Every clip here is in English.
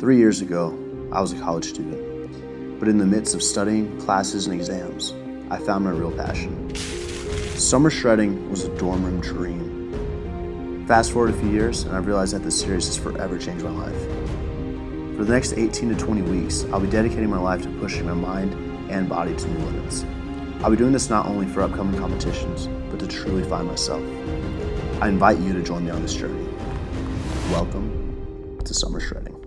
3 years ago, I was a college student, but in the midst of studying, classes, and exams, I found my real passion. Summer shredding was a dorm room dream. Fast forward a few years, and I've realized that this series has forever changed my life. For the next 18 to 20 weeks, I'll be dedicating my life to pushing my mind and body to new limits. I'll be doing this not only for upcoming competitions, but to truly find myself. I invite you to join me on this journey. Welcome to Summer Shredding.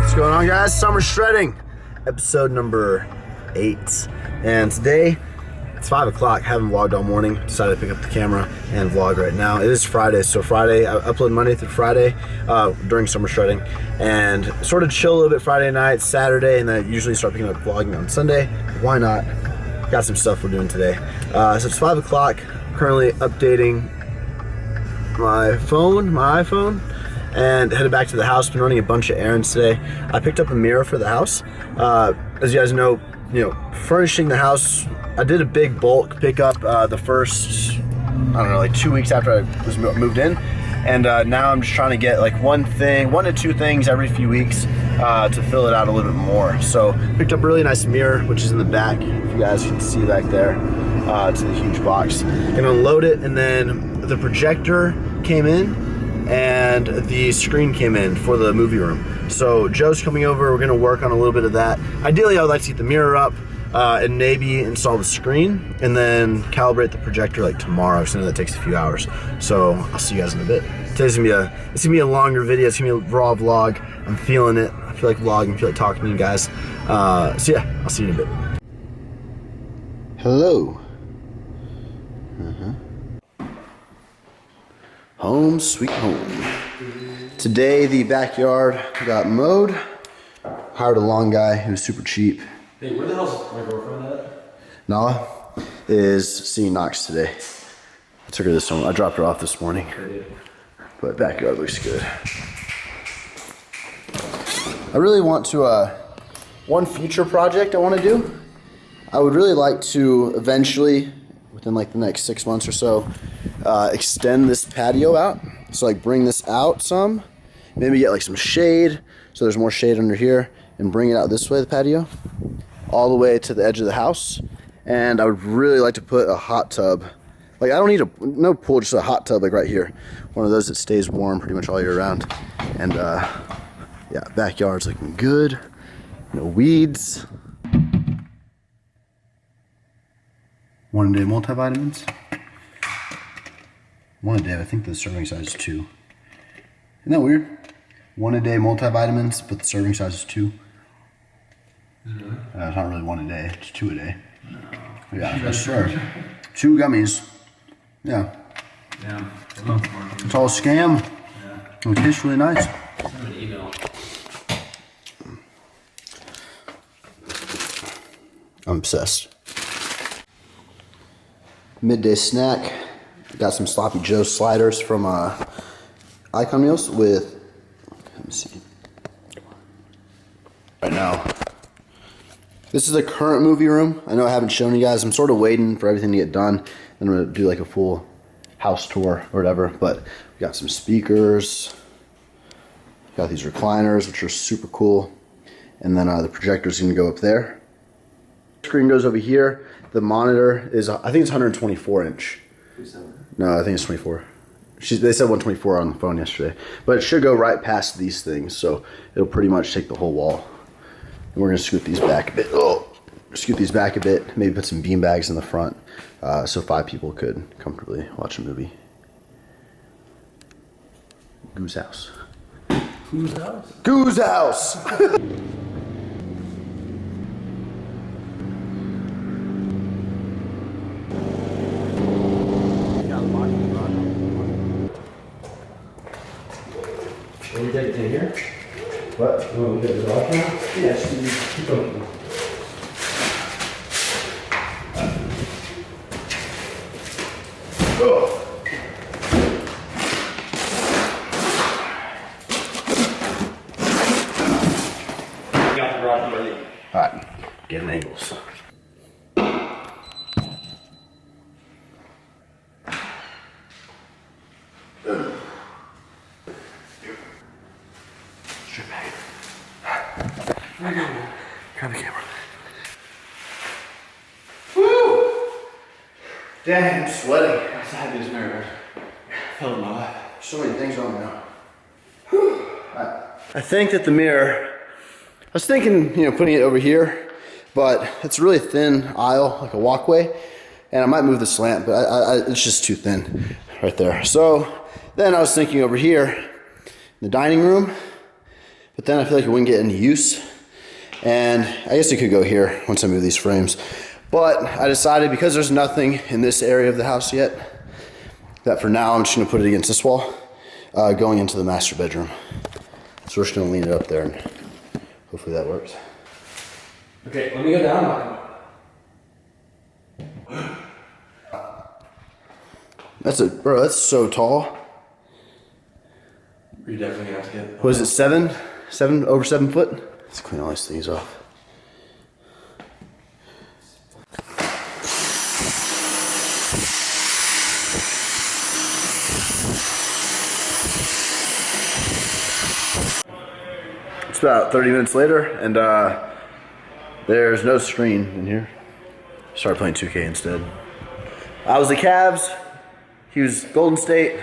What's going on, guys? Summer Shredding, episode number 8. And today, it's 5 o'clock. Haven't vlogged all morning. Decided to pick up the camera and vlog right now. It is Friday, so Friday, I upload Monday through Friday during Summer Shredding. And sort of chill a little bit Friday night, Saturday, and then I usually start picking up vlogging on Sunday. Why not? Got some stuff we're doing today. So it's 5 o'clock. Currently updating my iPhone. And headed back to the house. Been running a bunch of errands today. I picked up a mirror for the house. As you guys know, furnishing the house, I did a big bulk pickup the first, like 2 weeks after I was moved in. And now I'm just trying to get like one to two things every few weeks to fill it out a little bit more. So picked up a really nice mirror, which is in the back, if you guys can see back there. It's in a huge box. Gonna unload it, and then the projector came in and the screen came in for the movie room. So Joe's coming over, we're gonna work on a little bit of that. Ideally, I would like to get the mirror up and maybe install the screen and then calibrate the projector like tomorrow, so I know that takes a few hours. So I'll see you guys in a bit. Today's gonna be a longer video, it's gonna be a raw vlog. I'm feeling it, I feel like vlogging, I feel like talking to you guys. So yeah, I'll see you in a bit. Hello. Home sweet home. Today the backyard got mowed. Hired a lawn guy who was super cheap. Hey, where the hell's my girlfriend at? Nala is seeing Knox today. I took her this one. I dropped her off this morning. But backyard looks good. I really want to, one future project I want to do. I would really like to eventually, within like the next 6 months or so, extend this patio out. So like bring this out some, maybe get like some shade, so there's more shade under here, and bring it out this way, the patio, all the way to the edge of the house. And I would really like to put a hot tub. Like I don't need no pool, just a hot tub like right here. One of those that stays warm pretty much all year round. And yeah, backyard's looking good. No weeds. 1 a day multivitamins. 1 a day, I think the serving size is 2. Isn't that weird? 1 a day multivitamins, but the serving size is 2. Really? It's not really 1 a day, it's 2 a day. No. Yeah, that's sure. 2 gummies. Yeah. Yeah. It's all a scam. Yeah. It tastes really nice. Send an email. I'm obsessed. Midday snack. Got some Sloppy Joe sliders from Icon Meals with, let me see, right now. This is the current movie room. I know I haven't shown you guys. I'm sort of waiting for everything to get done. Then I'm gonna do like a full house tour or whatever. But we got some speakers. Got these recliners, which are super cool. And then the projector's gonna go up there. Screen goes over here. The monitor is, I think it's 124 inch. No, I think it's 24. They said 124 on the phone yesterday. But it should go right past these things, so it'll pretty much take the whole wall. And we're gonna scoot these back a bit. Scoot these back a bit, maybe put some bean bags in the front, so 5 people could comfortably watch a movie. Goose house. Whose house? Goose house! Can we take it in here? What? You want to look at the garage now? Yes. Keep going. Oh. Got the garage ready. Alright, getting angles. Straight back. Grab the camera. Woo! Dang, I'm sweating. I had this mirror. Fell in my lap. So many things wrong now. I think that the mirror, I was thinking, putting it over here, but it's a really thin aisle, like a walkway, and I might move the slant, but it's just too thin right there. So then I was thinking over here in the dining room, but then I feel like it wouldn't get any use, and I guess it could go here once I move these frames. But I decided, because there's nothing in this area of the house yet, that for now I'm just gonna put it against this wall, going into the master bedroom. So we're just gonna lean it up there and hopefully that works. Okay, let me go down. Bro, that's so tall. You're definitely gonna have to get. What is it, 7? Over 7 foot? Let's clean all these things off. It's about 30 minutes later, and there's no screen in here. Started playing 2K instead. I was the Cavs. He was Golden State.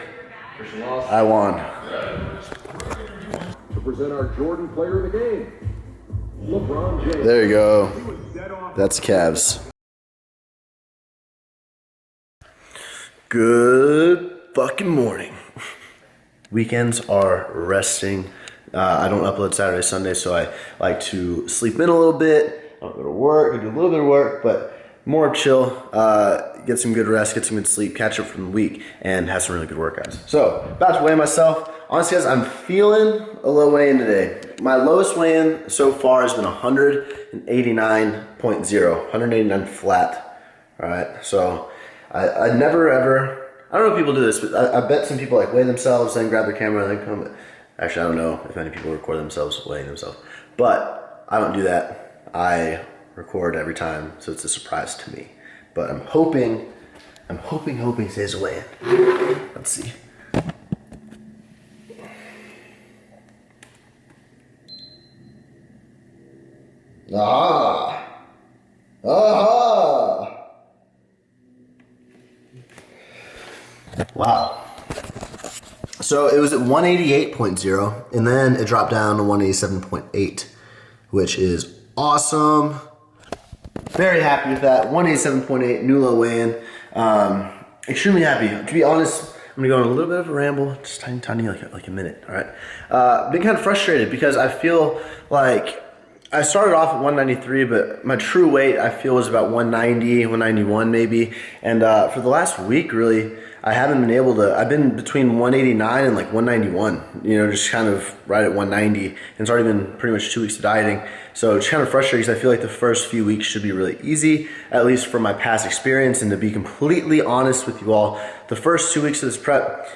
I won. To present our Jordan player of the game, LeBron James. There you go. That's Cavs. Good fucking morning. Weekends are resting. I don't upload Saturday, Sunday, so I like to sleep in a little bit. I don't go to work. I do a little bit of work, but more chill. Get some good rest, get some good sleep, catch up from the week, and have some really good workouts. So, about to weigh myself. Honestly, guys, I'm feeling a low weigh-in today. My lowest weigh-in so far has been 189.0, 189 flat. All right, so I never ever. I don't know if people do this, but I bet some people like weigh themselves, then grab their camera, and then come. Actually, I don't know if any people record themselves weighing themselves, but I don't do that. I record every time, so it's a surprise to me. But I'm hoping today's a weigh-in. Let's see. Ah! Wow. So it was at 188.0, and then it dropped down to 187.8, which is awesome. Very happy with that. 187.8, new low weigh-in. Extremely happy. To be honest, I'm gonna go on a little bit of a ramble, just tiny, like a minute. All right. Been kind of frustrated because I feel like I started off at 193, but my true weight I feel was about 190, 191 maybe. And for the last week, really, I haven't been able to. I've been between 189 and like 191. Just kind of right at 190. And it's already been pretty much 2 weeks of dieting. So it's kind of frustrating because I feel like the first few weeks should be really easy, at least from my past experience. And to be completely honest with you all, the first 2 weeks of this prep,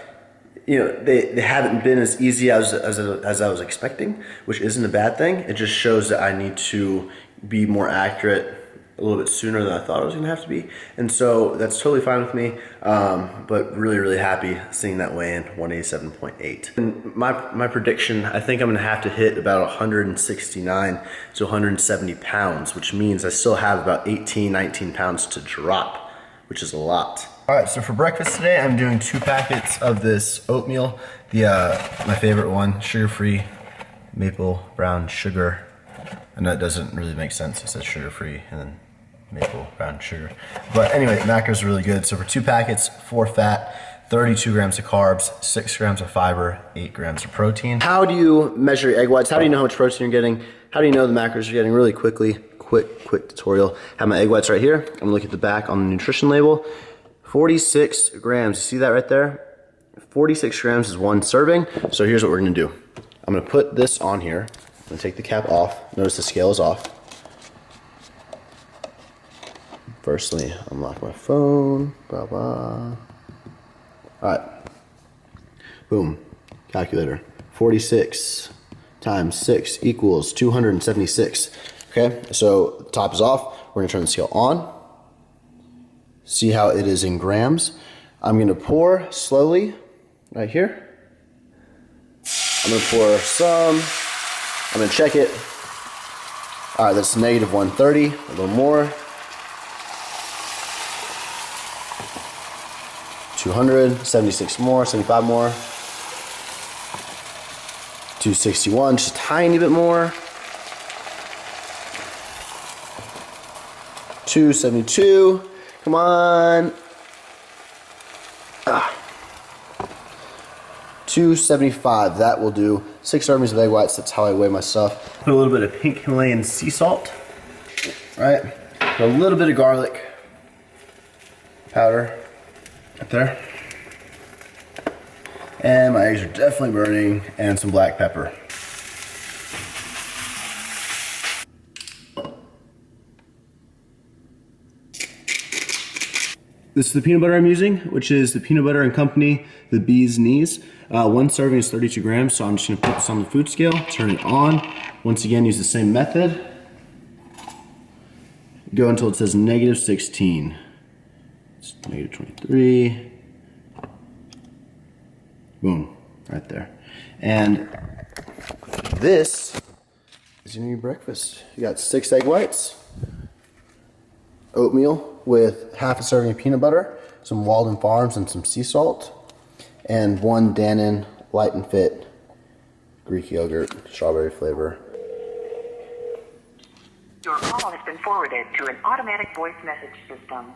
they haven't been as easy as I was expecting, which isn't a bad thing. It just shows that I need to be more accurate a little bit sooner than I thought I was going to have to be. And so that's totally fine with me, but really, really happy seeing that weigh in 187.8. And my prediction, I think I'm going to have to hit about 169 to 170 pounds, which means I still have about 18, 19 pounds to drop, which is a lot. All right, so for breakfast today, I'm doing 2 packets of this oatmeal, my favorite one, sugar-free maple brown sugar. I know it doesn't really make sense. It says sugar-free and then maple brown sugar. But anyway, macros are really good. So for 2 packets, 4 fat, 32 grams of carbs, 6 grams of fiber, 8 grams of protein. How do you measure your egg whites? How do you know how much protein you're getting? How do you know the macros you're getting? Really quickly, quick tutorial. I have my egg whites right here. I'm gonna look at the back on the nutrition label. 46 grams, you see that right there? 46 grams is 1 serving. So here's what we're gonna do. I'm gonna put this on here. I'm gonna take the cap off. Notice the scale is off. Firstly, unlock my phone, blah, blah. All right, boom, calculator. 46 times 6 equals 276. Okay, so the top is off. We're gonna turn the scale on. See how it is in grams. I'm gonna pour slowly right here. I'm gonna pour some. I'm gonna check it. All right, that's negative 130, a little more. 200, 76 more, 75 more. 261, just a tiny bit more. 272, come on. 275, that will do. 6 servings of egg whites, that's how I weigh my stuff. Put a little bit of pink Himalayan sea salt, right? Put a little bit of garlic powder right there. And my eggs are definitely burning, and some black pepper. This is the peanut butter I'm using, which is the Peanut Butter and Company, the Bee's Knees. 1 serving is 32 grams, so I'm just gonna put this on the food scale, turn it on. Once again, use the same method. Go until it says negative 16. It's negative 23. Boom, right there. And this is your new breakfast. You got 6 egg whites, oatmeal with half a serving of peanut butter, some Walden Farms and some sea salt, and 1 Dannon Light and Fit Greek yogurt, strawberry flavor. Your call has been forwarded to an automatic voice message system.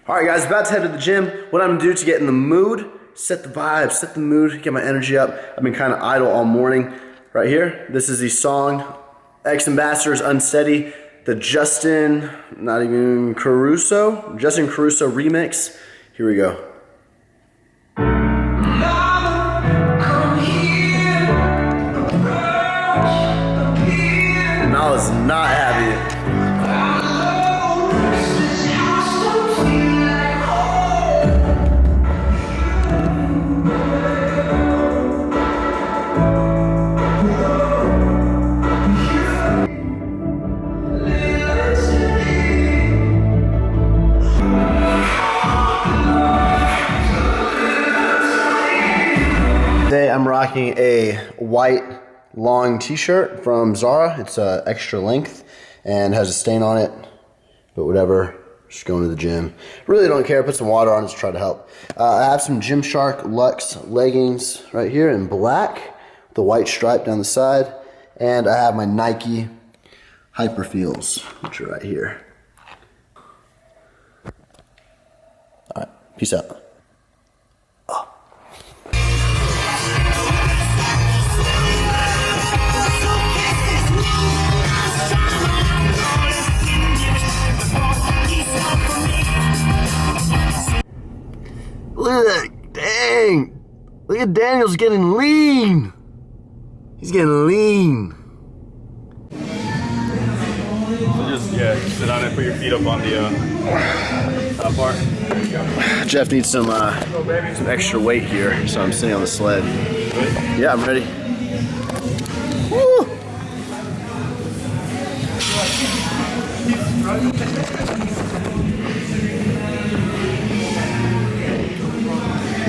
All right, guys, about to head to the gym. What I'm gonna do to get in the mood, set the vibe, set the mood, get my energy up. I've been kind of idle all morning. Right here, this is the song, Ex-Ambassadors Unsteady, the Justin Caruso remix. Here we go. Nala's not happy. Today I'm rocking a white long t-shirt from Zara. It's extra length and has a stain on it, but whatever, just going to the gym. Really don't care, put some water on it to try to help. I have some Gymshark Luxe leggings right here in black, with the white stripe down the side, and I have my Nike Hyperfeels, which are right here. All right, peace out. Look at that, dang. Look at Daniel's getting lean. He's getting lean. So just, sit on it, put your feet up on the top part. Jeff needs some extra weight here, so I'm sitting on the sled. Yeah, I'm ready. Woo!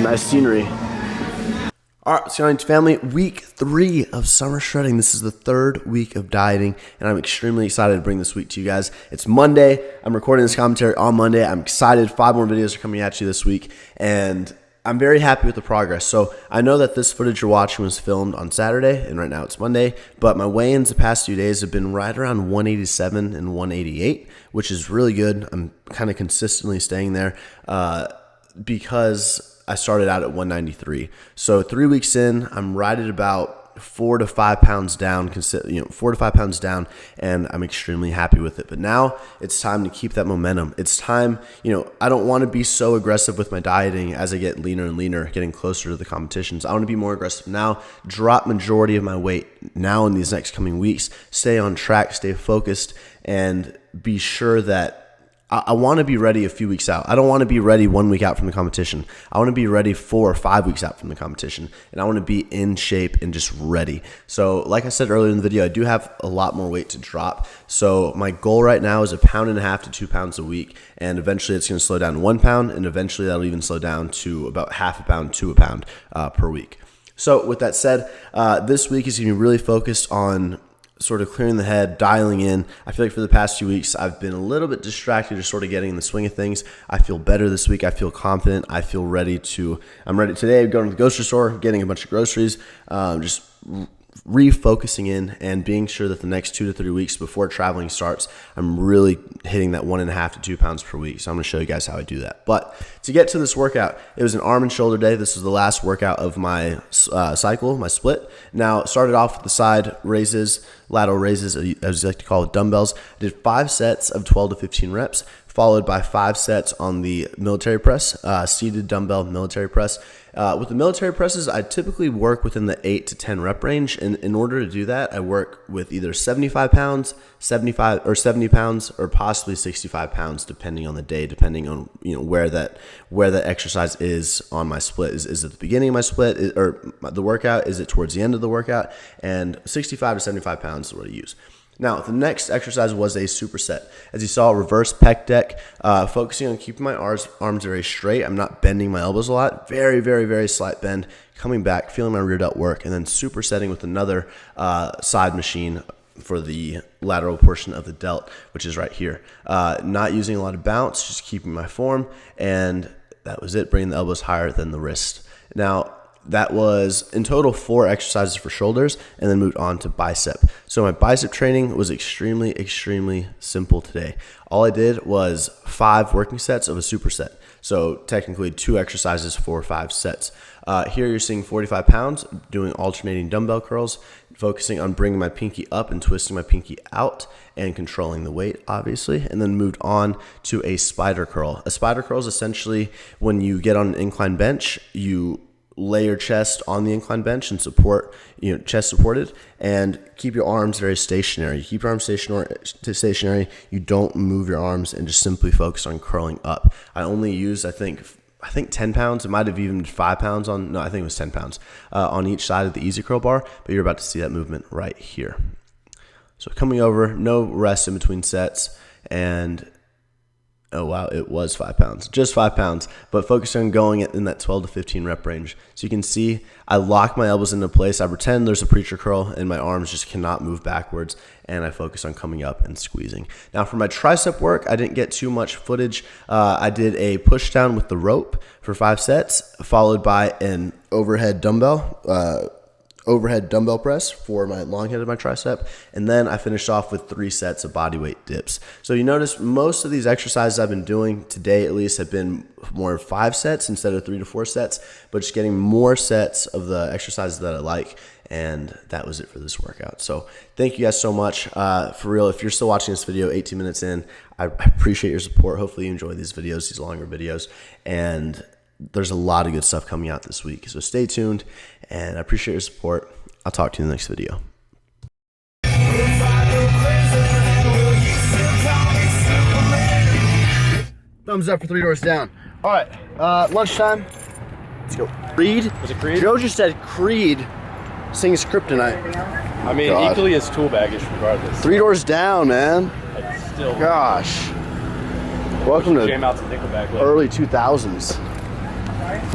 Nice scenery. All right, what's going on, family? Week 3 of summer shredding. This is the 3rd week of dieting, and I'm extremely excited to bring this week to you guys. It's Monday. I'm recording this commentary on Monday. I'm excited. 5 more videos are coming at you this week, and I'm very happy with the progress. So I know that this footage you're watching was filmed on Saturday, and right now it's Monday, but my weigh-ins the past few days have been right around 187 and 188, which is really good. I'm kind of consistently staying there because I started out at 193. So 3 weeks in, I'm right at about 4 to 5 pounds down, 4 to 5 pounds down, and I'm extremely happy with it. But now it's time to keep that momentum. It's time, I don't want to be so aggressive with my dieting as I get leaner and leaner, getting closer to the competitions. I want to be more aggressive now, drop majority of my weight now in these next coming weeks, stay on track, stay focused, and be sure that I want to be ready a few weeks out. I don't want to be ready 1 week out from the competition. I want to be ready 4 or 5 weeks out from the competition. And I want to be in shape and just ready. So like I said earlier in the video, I do have a lot more weight to drop. So my goal right now is 1.5 pounds to 2 pounds a week. And eventually it's going to slow down to 1 pound. And eventually that'll even slow down to about 0.5 pound to a pound per week. So with that said, this week is going to be really focused on sort of clearing the head, dialing in. I feel like for the past few weeks, I've been a little bit distracted, just sort of getting in the swing of things. I feel better this week. I feel confident. I feel ready to, I'm ready today, going to the grocery store, getting a bunch of groceries, just refocusing in and being sure that the next 2 to 3 weeks before traveling starts, I'm really hitting that 1.5 to 2 pounds per week. So I'm going to show you guys how I do that. But to get to this workout, it was an arm and shoulder day. This was the last workout of my cycle, my split. Now, it started off with the side raises, lateral raises, as you like to call it, dumbbells. I did 5 sets of 12 to 15 reps, followed by 5 sets on the military press, seated dumbbell military press. With the military presses, I typically work within the 8 to 10 rep range. And in order to do that, I work with either 75 pounds, 75 or 70 pounds, or possibly 65 pounds, depending on the day, depending on where that exercise is on my split. Is it the beginning of my split or the workout? Is it towards the end of the workout? And 65 to 75 pounds is what I use. Now, the next exercise was a superset. As you saw, reverse pec deck, focusing on keeping my arms very straight. I'm not bending my elbows a lot. Very, very, very slight bend. Coming back, feeling my rear delt work, and then supersetting with another side machine for the lateral portion of the delt, which is right here. Not using a lot of bounce, just keeping my form, and that was it, bringing the elbows higher than the wrist. Now, that was in total 4 exercises for shoulders, and then moved on to bicep. So my bicep training was extremely, extremely simple today. All I did was 5 working sets of a superset. So technically 2 exercises for 5 sets. Here you're seeing 45 pounds, doing alternating dumbbell curls, focusing on bringing my pinky up and twisting my pinky out and controlling the weight, obviously, and then moved on to a spider curl. A spider curl is essentially when you get on an incline bench, you lay your chest on the incline bench and support, chest supported, and keep your arms very stationary. You keep your arms stationary. You don't move your arms and just simply focus on curling up. I only use, I think 10 pounds. It might have even been 5 pounds I think it was 10 pounds on each side of the easy curl bar, but you're about to see that movement right here. So coming over, no rest in between sets, and oh wow, it was 5 pounds, just 5 pounds, but focus on going in that 12 to 15 rep range. So you can see I lock my elbows into place. I pretend there's a preacher curl and my arms just cannot move backwards, and I focus on coming up and squeezing. Now for my tricep work, I didn't get too much footage. I did a push down with the rope for 5 sets, followed by an overhead dumbbell press for my long head of my tricep, and then I finished off with 3 sets of bodyweight dips. So you notice most of these exercises I've been doing today, at least, have been more 5 sets instead of 3 to 4 sets, but just getting more sets of the exercises that I like. And that was it for this workout. So thank you guys so much. For real, if you're still watching this video 18 minutes in, I appreciate your support. Hopefully you enjoy these videos, these longer videos, and there's a lot of good stuff coming out this week. So stay tuned, and I appreciate your support. I'll talk to you in the next video. Thumbs up for 3 doors down. All right, lunchtime. Let's go. Creed? Was it Creed? Joe just said Creed sings Kryptonite. I mean, God. equally as tool baggage regardless. 3 doors down, man. It's still. Gosh. Welcome to Jam out some Nickelback. early 2000s.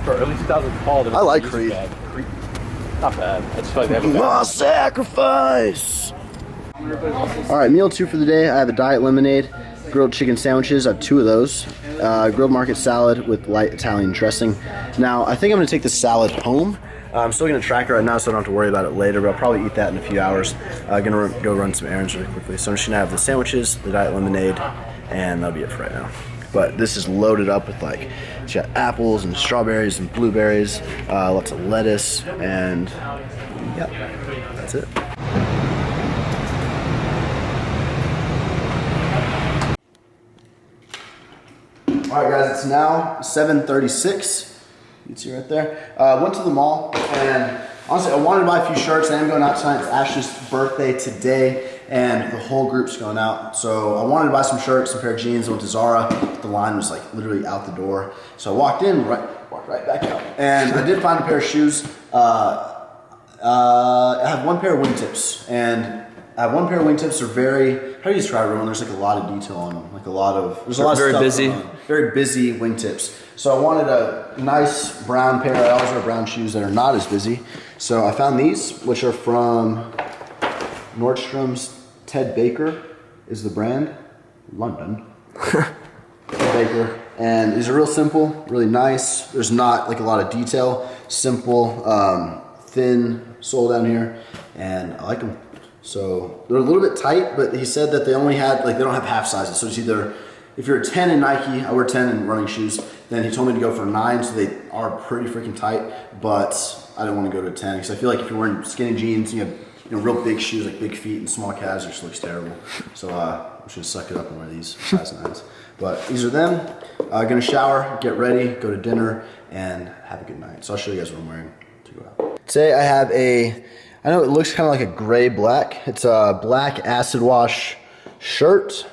For early 2000s, Paul. I like Creed. Not bad. I just feel like they have a My bad. sacrifice. All right, meal 2 for the day. I have a diet lemonade, grilled chicken sandwiches. I have 2 of those. Grilled market salad with light Italian dressing. Now, I think I'm gonna take the salad home. I'm still gonna track it right now, so I don't have to worry about it later, but I'll probably eat that in a few hours. Gonna go run some errands really quickly. So I'm just gonna have the sandwiches, the diet lemonade, and that'll be it for right now. But this is loaded up with it's got apples and strawberries and blueberries, lots of lettuce, and Yep, that's it. All right, guys, it's now 7:36. You can see right there. Went to the mall, and honestly, I wanted to buy a few shirts. I am going out tonight. It's Ash's birthday today, and the whole group's going out. So I wanted to buy some shirts, some pair of jeans. I went to Zara. The line was like literally out the door. So I walked in, walked right back out. And I did find a pair of shoes. I have one pair of wingtips, and I have one pair of wingtips. Are very, how do you describe it? There's like a lot of detail on them, like a lot of, there's a lot of Very stuff busy. going on. Very busy wingtips. So I wanted a nice brown pair. I always wear brown shoes that are not as busy. So I found these, which are from Nordstrom's. Ted Baker is the brand, London. Ted Baker, and these are real simple, really nice. There's not like a lot of detail. Simple, thin sole down here, and I like them. So they're a little bit tight, but he said that they only had, like, they don't have half sizes. So it's either, if you're a 10 in Nike, I wear 10 in running shoes, then he told me to go for 9, so they are pretty freaking tight, but I didn't want to go to a 10, because I feel like if you're wearing skinny jeans, you have real big shoes, like big feet and small calves, it just looks terrible. So I should suck it up and wear these size 9s. But these are them. Gonna shower, get ready, go to dinner, and have a good night. So I'll show you guys what I'm wearing to go out. Today I have I know it looks kind of like a gray-black. It's a black acid wash shirt,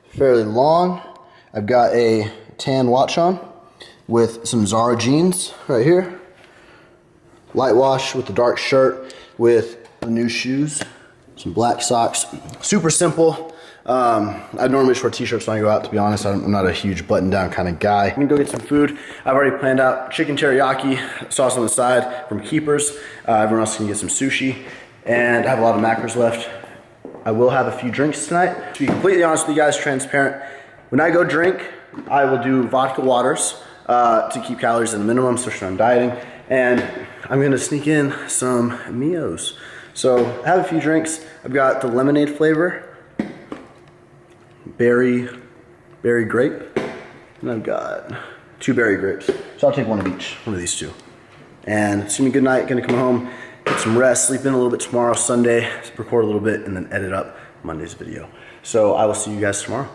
fairly long. I've got a tan watch on with some Zara jeans right here. Light wash with the dark shirt with the new shoes, some black socks. Super simple. I normally just wear t-shirts when I go out, to be honest. I'm not a huge button-down kind of guy. I'm gonna go get some food. I've already planned out chicken teriyaki, sauce on the side from Keepers. Everyone else can get some sushi. And I have a lot of macros left. I will have a few drinks tonight. To be completely honest with you guys, transparent, when I go drink, I will do vodka waters to keep calories at a minimum, especially when I'm dieting. And I'm gonna sneak in some Mios. So I have a few drinks. I've got the lemonade flavor, berry grape, and I've got 2 berry grapes. So I'll take one of each, one of these 2. And it's gonna be a good night, gonna come home, get some rest, sleep in a little bit tomorrow, Sunday, record a little bit, and then edit up Monday's video. So I will see you guys tomorrow.